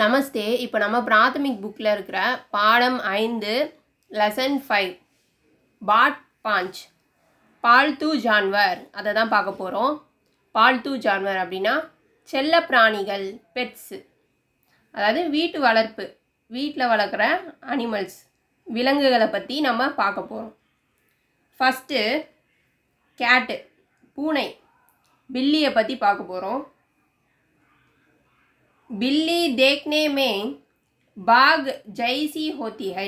நமஸ்தே. இப்போ நம்ம பிராத்தமிக் புக்கில் இருக்கிற பாடம் 5 லெசன் 5 பாட் 5 பால்தூ ஜான்வர் அதை தான் பார்க்க போகிறோம். பால்தூ ஜான்வர் அப்படின்னா செல்ல பிராணிகள், பெட்ஸு, அதாவது வீட்டு வளர்ப்பு, வீட்டில் வளர்க்குற அனிமல்ஸ், விலங்குகளை பற்றி நம்ம பார்க்க போகிறோம். ஃபஸ்ட்டு கேட்டு, பூனை, பில்லியை பற்றி பார்க்க போகிறோம். बिल्ली देखने में बाघ जैसी होती है.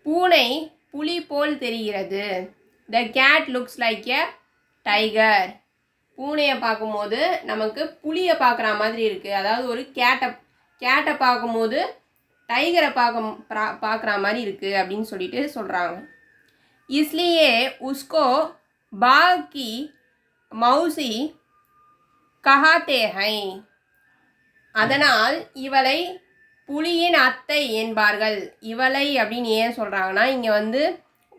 பூனை புலி போல் தெரிகிறது. The cat looks like a tiger. பூனையை பார்க்கும்போது நமக்கு புலியை பார்க்குற மாதிரி இருக்குது. அதாவது ஒரு கேட்டை பார்க்கும்போது டைகரை பார்க்குற மாதிரி இருக்குது அப்படின்னு சொல்லிட்டு சொல்கிறாங்க. इसलिए उसको बाघ की मौसी कहते हैं. அதனால் இவளை புலியின் அத்தை என்பார்கள். இவளை அப்படின்னு ஏன் சொல்கிறாங்கன்னா, இங்கே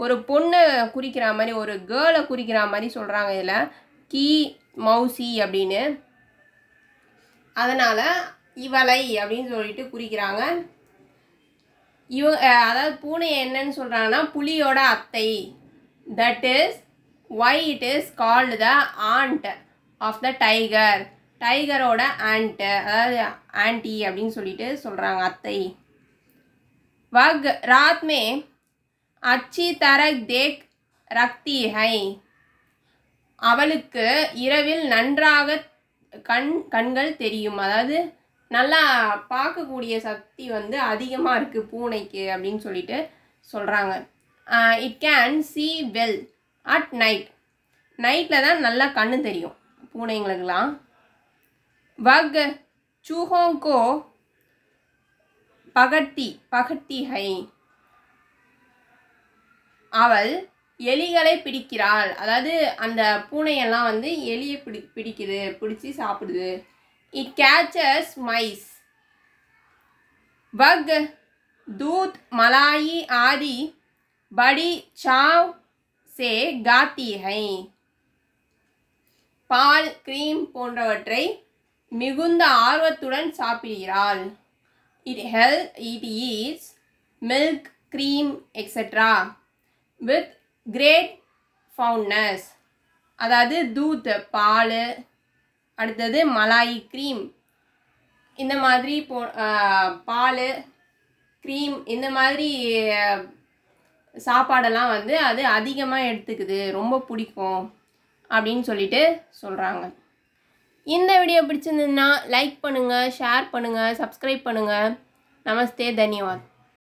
ஒரு பொண்ணை குறிக்கிற மாதிரி, ஒரு கேர்ளை குறிக்கிற மாதிரி சொல்கிறாங்க. இதில் கீ மௌசி அப்படின்னு, அதனால் இவளை அப்படின்னு சொல்லிட்டு குறிக்கிறாங்க. அதாவது பூனையை என்னன்னு சொல்கிறாங்கன்னா, புலியோட அத்தை. That is why it is called the aunt of the tiger. டைகரோட ஆண்ட்டு, அதாவது ஆண்டி அப்படின்னு சொல்லிட்டு சொல்கிறாங்க, அத்தை. வக் ராத் மே அச்சி தரக் தேக் ரக்தி ஹை. அவளுக்கு இரவில் நன்றாக கண்கள் தெரியும். அதாவது நல்லா பார்க்கக்கூடிய சக்தி அதிகமாக இருக்குது பூனைக்கு அப்படின்னு சொல்லிட்டு சொல்கிறாங்க. It can see well at night. நைட்டில் தான் நல்லா கண்ணு தெரியும் பூனைங்களுக்கெல்லாம். वग चूहों को पकड़ती है. அவள் எலிகளை பிடிக்கிறாள். அதாவது அந்த பூனையெல்லாம் எலியை பிடிச்சு சாப்பிடுது. It catches mice. வக் दूध मलाई आदि बड़ी चाव से गाती है. பால், கிரீம் போன்றவற்றை மிகுந்த ஆர்வத்துடன் சாப்பிடுகிறாள். It eats milk, cream etcetera with great fondness. அதாவது தூத் பால், அடுத்தது மலாய் க்ரீம், இந்த மாதிரி பால், க்ரீம், இந்த மாதிரி சாப்பாடெல்லாம் அது அதிகமாக எடுத்துக்குது, ரொம்ப பிடிக்கும் அப்படின்னு சொல்லிட்டு சொல்கிறாங்க. இந்த வீடியோ பிடிச்சிருந்ததுன்னா லைக் பண்ணுங்கள், ஷேர் பண்ணுங்கள், சப்ஸ்கிரைப் பண்ணுங்கள். நமஸ்தே, தன்யவாத்.